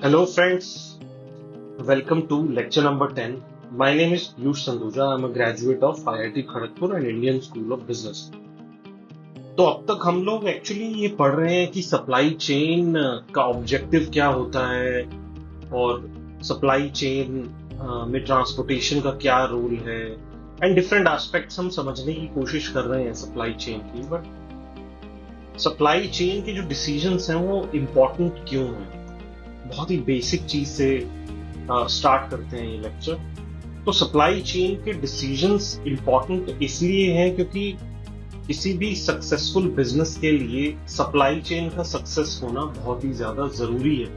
Hello friends, welcome to lecture number 10. My name is Piyush Sanduja. I'm a graduate of IIT Kharagpur and Indian School of Business. तो अब तक हम लोग actually ये पढ़ रहे हैं कि सप्लाई चेन का ऑब्जेक्टिव क्या होता है और सप्लाई चेन में ट्रांसपोर्टेशन का क्या रोल है एंड डिफरेंट एस्पेक्ट्स हम समझने की कोशिश कर रहे हैं सप्लाई चेन की। बट सप्लाई चेन के जो डिसीजंस हैं वो इम्पोर्टेंट क्यों हैं? बहुत ही बेसिक चीज से स्टार्ट करते हैं ये लेक्चर। तो सप्लाई चेन के डिसीजंस इंपॉर्टेंट इसलिए हैं क्योंकि किसी भी सक्सेसफुल बिजनेस के लिए सप्लाई चेन का सक्सेस होना बहुत ही ज्यादा जरूरी है।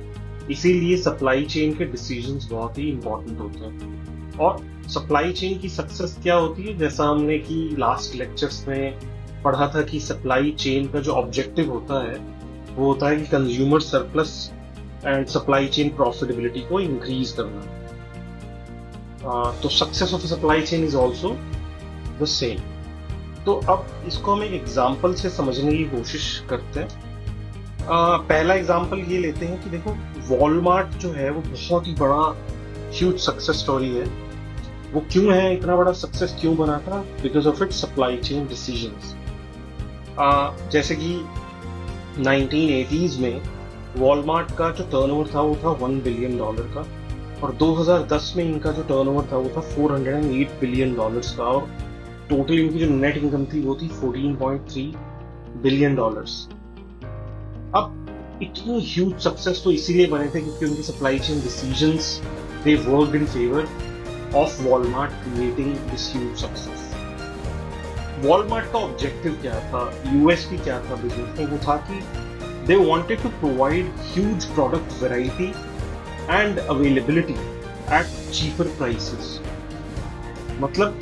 इसीलिए सप्लाई चेन के डिसीजंस बहुत ही इंपॉर्टेंट होते हैं। और सप्लाई चेन की सक्सेस क्या होती है, जैसा हमने कि लास्ट लेक्चर्स में पढ़ा था कि सप्लाई चेन का जो ऑब्जेक्टिव होता है वो होता है कि consumer surplus and supply chain profitability को इंक्रीज करना। तो success of supply chain is also the same. तो अब इसको हम एक एग्जांपल से समझने की कोशिश करते हैं। पहला एग्जांपल ये लेते हैं कि देखो, वॉलमार्ट जो है वो बहुत ही बड़ा ह्यूज सक्सेस स्टोरी है। वो क्यों है, इतना बड़ा सक्सेस क्यों बना था? Because of its supply chain decisions. जैसे कि 1980s में वॉलमार्ट का जो टर्नओवर था वो था $1 बिलियन का, और 2010 में इनका जो टर्नओवर था वो था $408 बिलियन का, और टोटल इनकी जो नेट इनकम थी वो थी $14.3 बिलियन। अब इतनी ह्यूज सक्सेस तो इसीलिए बने थे क्योंकि उनकी supply chain decisions they worked in favour of Walmart creating this huge success. Walmart का ऑब्जेक्टिव क्या था, यूएसपी क्या था बिजनेस में? वो था कि they wanted to provide huge product variety and availability at cheaper prices। मतलब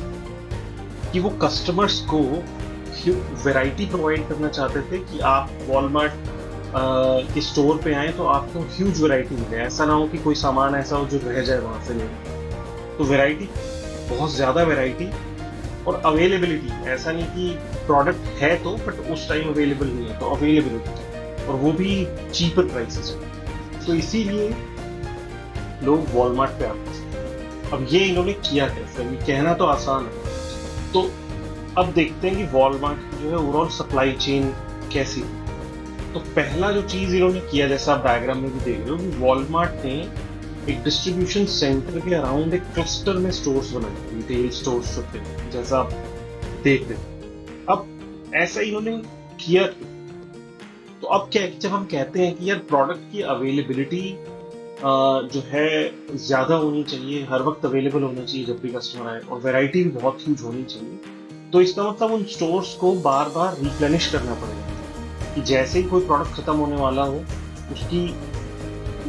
कि वो कस्टमर्स को वैरायटी प्रोवाइड करना चाहते थे कि आप वॉलमार्ट के स्टोर पे आए तो आपको ह्यूज वैरायटी मिले। ऐसा ना हो कि कोई सामान ऐसा हो जो रह जाए वहां से नहीं। तो वैरायटी, बहुत ज्यादा वैरायटी, और अवेलेबिलिटी, ऐसा नहीं कि प्रोडक्ट है तो बट उस टाइम अवेलेबल नहीं है, तो अवेलेबिलिटी, और वो भी चीपर प्राइसेस। तो इसीलिए लोग वॉलमार्ट पे आते हैं। अब ये इन्होंने किया कैसे, ये कहना तो आसान है। तो अब देखते हैं कि वॉलमार्ट की जो है ओवरऑल सप्लाई चेन कैसी है। तो पहला जो चीज इन्होंने किया, जैसा आप डायग्राम में भी देख रहे हो, कि वॉलमार्ट ने एक डिस्ट्रीब्यूशन सेंटर के अराउंड एक क्लस्टर में स्टोर्स बनाए, रिटेल स्टोर्स होते हैं, जैसा आप देख रहे हैं। अब ऐसा इन्होंने किया। तो अब क्या, जब हम कहते हैं कि यार प्रोडक्ट की अवेलेबिलिटी जो है ज्यादा होनी चाहिए, हर वक्त अवेलेबल होना चाहिए जब भी कस्टमर आए, और वैरायटी भी बहुत ह्यूज होनी चाहिए, तो इसका मतलब उन स्टोर्स को बार बार रिप्लेनिश करना पड़ेगा कि जैसे ही कोई प्रोडक्ट खत्म होने वाला हो उसकी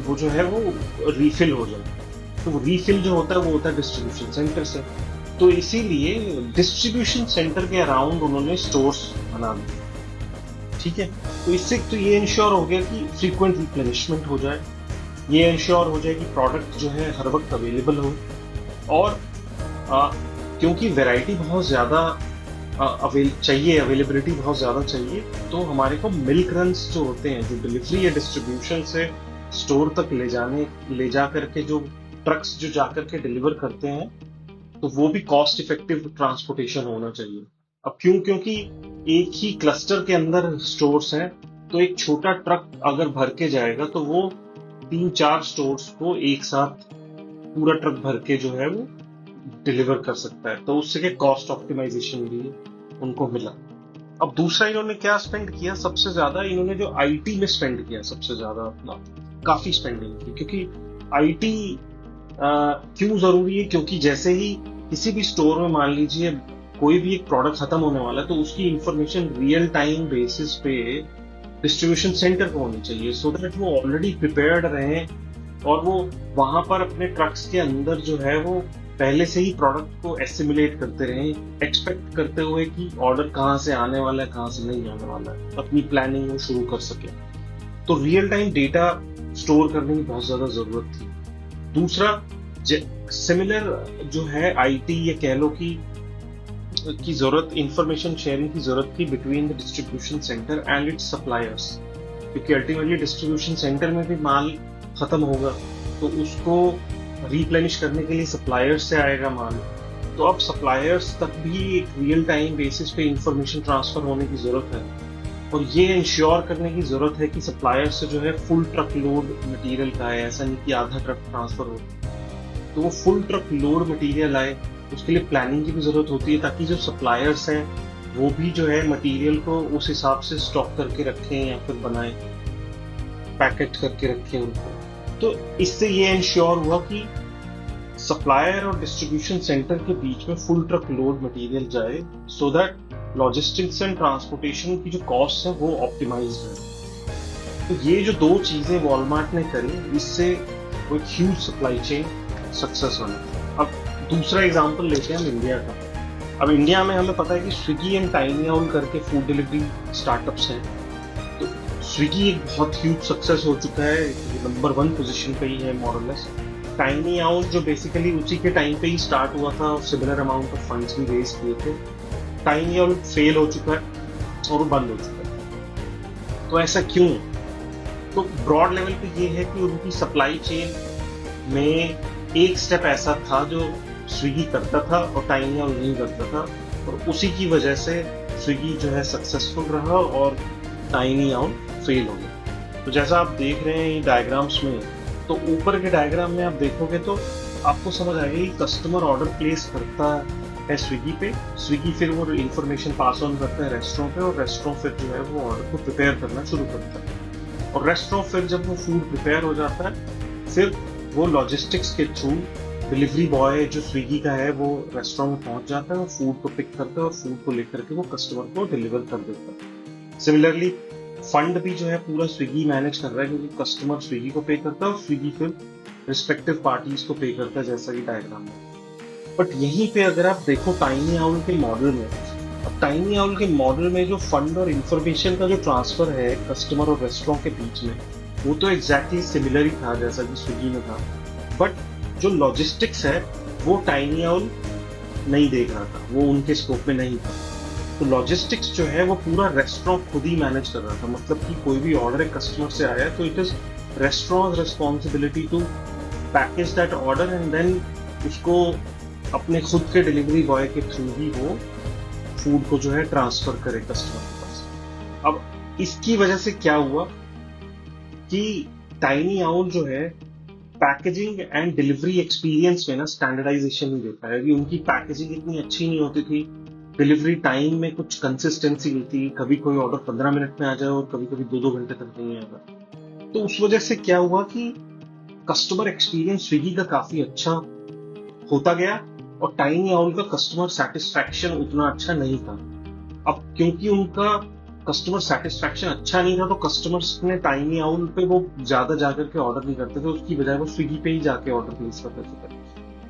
वो जो है वो रीफिल हो जाए। तो रीफिल जो होता है वो होता है डिस्ट्रीब्यूशन सेंटर से। तो इसीलिए डिस्ट्रीब्यूशन सेंटर के अराउंड उन्होंने स्टोर्स बना दिए। ठीक है, तो इससे तो ये इंश्योर हो गया कि फ्रीक्वेंट रिप्लेनिशमेंट हो जाए, ये इंश्योर हो जाए कि प्रोडक्ट जो है हर वक्त अवेलेबल हो, और क्योंकि वैरायटी बहुत ज़्यादा चाहिए, अवेलेबिलिटी बहुत ज़्यादा चाहिए, तो हमारे को मिल्क रन्स जो होते हैं, जो डिलीवरी या डिस्ट्रीब्यूशन से स्टोर तक ले जा करके जो ट्रक्स जो जा करके डिलीवर करते हैं, तो वो भी कॉस्ट इफेक्टिव ट्रांसपोर्टेशन होना चाहिए। अब क्यों? क्योंकि एक ही क्लस्टर के अंदर स्टोर्स हैं, तो एक छोटा ट्रक अगर भर के जाएगा तो वो 3-4 स्टोर्स को एक साथ पूरा ट्रक भर के जो है वो डिलीवर कर सकता है। तो उससे क्या कॉस्ट ऑप्टिमाइजेशन भी उनको मिला। अब दूसरा इन्होंने क्या स्पेंड किया, सबसे ज्यादा इन्होंने जो आईटी में स्पेंड किया, सबसे ज्यादा अपना काफी स्पेंडिंग की। क्योंकि आईटी क्यों जरूरी है? क्योंकि जैसे ही किसी भी स्टोर में मान लीजिए कोई भी एक प्रोडक्ट खत्म होने वाला है, तो उसकी इंफॉर्मेशन रियल टाइम बेसिस पे डिस्ट्रीब्यूशन सेंटर को होनी चाहिए, सो दैट वो ऑलरेडी प्रिपेयर्ड रहे और वो वहां पर अपने ट्रक्स के अंदर जो है वो पहले से ही प्रोडक्ट को एसिमुलेट करते रहे, एक्सपेक्ट करते हुए कि ऑर्डर कहाँ से आने वाला है, कहाँ से नहीं आने वाला है, अपनी प्लानिंग वो शुरू कर सके। तो रियल टाइम डेटा स्टोर करने की बहुत ज्यादा जरूरत थी। दूसरा, सिमिलर जो है आईटी या कह लो कि की जरूरत, इंफॉर्मेशन शेयरिंग की जरूरत थी between the distribution centre and it's suppliers, क्योंकि अल्टीमेटली डिस्ट्रीब्यूशन सेंटर में भी माल खत्म होगा तो उसको रिप्लेनिश करने के लिए सप्लायर्स से आएगा माल। तो अब सप्लायर्स तक भी एक रियल टाइम बेसिस पे इंफॉर्मेशन ट्रांसफर होने की जरूरत है, और ये इंश्योर करने की जरूरत है कि सप्लायर से जो है फुल ट्रक लोड मटेरियल का है, ऐसा नहीं कि आधा ट्रक ट्रांसफर हो। तो वो फुल ट्रक लोड मटेरियल आए, उसके लिए प्लानिंग की भी जरूरत होती है, ताकि जो सप्लायर्स हैं वो भी जो है मटेरियल को उस हिसाब से स्टॉक करके रखें या फिर बनाएं, पैकेट करके रखें उनको। तो इससे ये इंश्योर हुआ कि सप्लायर और डिस्ट्रीब्यूशन सेंटर के बीच में फुल ट्रक लोड मटेरियल जाए, so that logistics and transportation की जो कॉस्ट है वो ऑप्टिमाइज है। तो ये जो दो चीजें वॉलमार्ट ने करी, इससे वो एक ह्यूज सप्लाई चेन सक्सेस बना। अब दूसरा एग्जांपल लेते हैं हम इंडिया का। अब इंडिया में हमें पता है कि स्विगी एंड टाइनी आउल करके फूड डिलीवरी स्टार्टअप्स हैं। तो स्विगी एक बहुत ह्यूज सक्सेस हो चुका है, नंबर 1 पोजीशन पे ही है मॉरलेस। टाइनी आउल जो बेसिकली उसी के टाइम पे ही स्टार्ट हुआ था और सिमिलर अमाउंट ऑफ फंड्स भी रेज किए थे, टाइनी आउल फेल हो चुका है और वो बंद हो चुका है। तो ऐसा क्यों? तो ब्रॉड लेवल पे ये है कि उनकी सप्लाई चेन में एक स्टेप ऐसा था जो स्विगी करता था और टाइनी आउल नहीं करता था, और उसी की वजह से स्विगी जो है सक्सेसफुल रहा और टाइनी आउल फेल हो गया। तो जैसा आप देख रहे हैं डायग्राम्स में, तो ऊपर के डायग्राम में आप देखोगे तो आपको समझ आएगा कि कस्टमर ऑर्डर प्लेस करता है स्विगी पे, स्विगी फिर वो इंफॉर्मेशन पास ऑन करता है रेस्टोरेंट पे, और रेस्टोरेंट फिर जो है वो ऑर्डर को प्रिपेयर करना शुरू करता है। और रेस्टोरेंट फिर जब वो फूड प्रिपेयर हो जाता है, फिर वो लॉजिस्टिक्स के थ्रू डिलीवरी बॉय जो स्विगी का है वो रेस्टोरेंट में पहुंच जाता है और फूड को पिक करता है और फूड को लेकर के वो कस्टमर को डिलीवर कर देता है। सिमिलरली फंड भी जो है पूरा स्विगी मैनेज कर रहा है, क्योंकि कस्टमर स्विगी को पे करता है और स्विगी फिर रिस्पेक्टिव पार्टीज को पे करता है, जैसा कि डायग्राम में। बट यहीं पे अगर आप देखो टाइनी आउल के मॉडल में, अब टाइनी आउल के मॉडल में जो फंड और इंफॉर्मेशन का जो ट्रांसफर है कस्टमर और रेस्टोरेंट के बीच में, वो तो एग्जैक्टली सिमिलर ही था जैसा कि स्विगी में था। बट जो लॉजिस्टिक्स है वो टाइनी आउल नहीं देख रहा था, वो उनके स्कोप में नहीं था। तो लॉजिस्टिक्स जो है वो पूरा रेस्टोरेंट खुद ही मैनेज कर रहा था। मतलब कि कोई भी ऑर्डर एक कस्टमर से आया तो it is restaurant responsibility to package that order and then उसको अपने खुद के डिलीवरी बॉय के थ्रू ही वो फूड को जो है ट्रांसफर करे कस्टमर के पास। अब इसकी वजह से क्या हुआ कि टाइनी आउल जो है पैकेजिंग एंड डिलीवरी एक्सपीरियंस में ना स्टैंडर्डाइजेशन नहीं देता है, कि उनकी पैकेजिंग इतनी अच्छी नहीं होती थी, डिलीवरी टाइम में कुछ कंसिस्टेंसी नहीं थी, कभी कोई ऑर्डर 15 मिनट में आ जाए और कभी कभी 2-2 घंटे तक नहीं आएगा। तो उस वजह से क्या हुआ कि कस्टमर एक्सपीरियंस स्विगी का काफी अच्छा होता गया और टाइनी आउल का कस्टमर सेटिस्फैक्शन उतना अच्छा नहीं था। अब क्योंकि उनका कस्टमर सेटिस्फैक्शन अच्छा नहीं था तो कस्टमर्स ने टाइनी आउल पे वो ज्यादा जाकर के ऑर्डर नहीं करते थे, उसकी बजाय वो स्विगी पे ही जाके ऑर्डर प्लेस करते थे।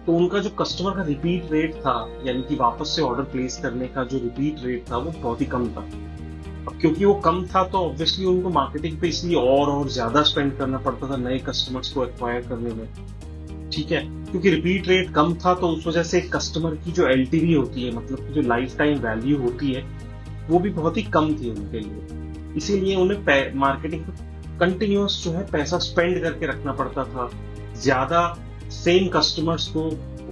तो उनका जो कस्टमर का रिपीट रेट था, यानी कि वापस से ऑर्डर प्लेस करने का जो रिपीट रेट था वो बहुत ही कम था। अब क्योंकि वो कम था तो ऑब्वियसली उनको मार्केटिंग पे इसलिए और ज्यादा स्पेंड करना पड़ता था नए कस्टमर्स को एक्वायर करने में, ठीक है। क्योंकि रिपीट रेट कम था तो उस वजह से कस्टमर की जो एलटीवी होती है, मतलब जो लाइफ टाइम वैल्यू होती है, वो भी बहुत ही कम थी उनके लिए। इसीलिए उन्हें मार्केटिंग पे कंटिन्यूअस जो है पैसा स्पेंड करके रखना पड़ता था, ज्यादा सेम कस्टमर्स को,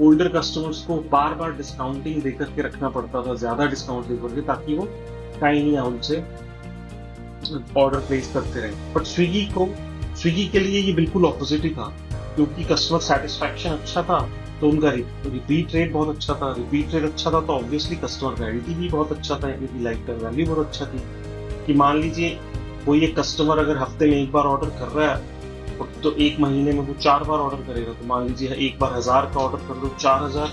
ओल्डर कस्टमर्स को बार बार डिस्काउंटिंग देकर के रखना पड़ता था, ज्यादा डिस्काउंट देकर के, ताकि वो टाइनी आउल से ऑर्डर प्लेस करते रहे। बट स्विगी के लिए ये बिल्कुल ऑपोजिट ही था, क्योंकि कस्टमर सेटिस्फैक्शन अच्छा था तो उनका रिपीट रेट बहुत अच्छा था। रिपीट रेट अच्छा था तो ऑब्वियसली कस्टमर का एलटीवी बहुत अच्छा था, क्योंकि लाइफ टाइम वैल्यू बहुत अच्छा थी। कि मान लीजिए कोई एक कस्टमर अगर हफ्ते में एक बार ऑर्डर कर रहा है तो एक महीने में वो 4 बार ऑर्डर करेगा, तो मान लीजिए एक बार 1000 का ऑर्डर कर दो, 4000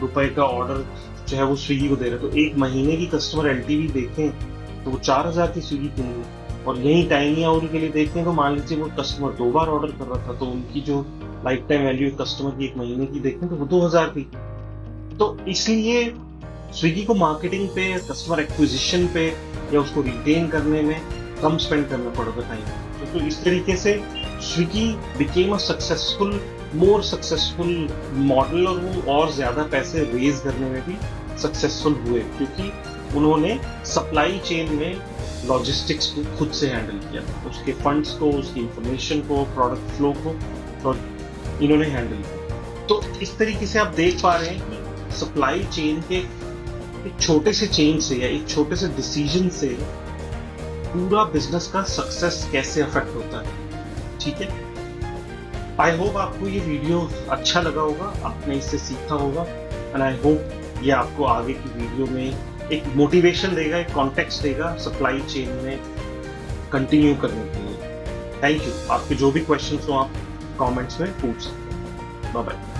रुपए का ऑर्डर जो है वो स्विगी को दे रहे, तो एक महीने की कस्टमर एलटीवी देखें तो वो 4000 की स्विगी की नहीं। और यही टाइनी आउल के लिए देखें तो मान लीजिए वो कस्टमर 2 बार ऑर्डर कर रहा था, तो उनकी जो लाइफ टाइम वैल्यू कस्टमर की एक महीने की देखें तो वो 2000 थी। तो इसलिए स्विगी को मार्केटिंग पे, कस्टमर एक्विजिशन पे या उसको रिटेन करने में कम स्पेंड करना पड़ता टाइम। तो इस तरीके से Swiggy became a more successful model, और वो और ज्यादा पैसे रेज करने में भी सक्सेसफुल हुए, क्योंकि उन्होंने सप्लाई चेन में लॉजिस्टिक्स को खुद से हैंडल किया, उसके फंड्स को, उसकी इंफॉर्मेशन को, प्रोडक्ट फ्लो को इन्होंने हैंडल किया। तो इस तरीके से आप देख पा रहे हैं कि सप्लाई चेन के एक छोटे से चेंज से या एक छोटे से डिसीजन से पूरा बिजनेस का सक्सेस कैसे अफेक्ट होता है। ठीक है, आई होप आपको ये वीडियो अच्छा लगा होगा, आपने इससे सीखा होगा, एंड आई होप ये आपको आगे की वीडियो में एक मोटिवेशन देगा, एक कॉन्टेक्स्ट देगा सप्लाई चेन में कंटिन्यू करने के लिए। Thank you. आपके जो भी क्वेश्चंस हो आप कमेंट्स में पूछ सकते हैं। Bye bye.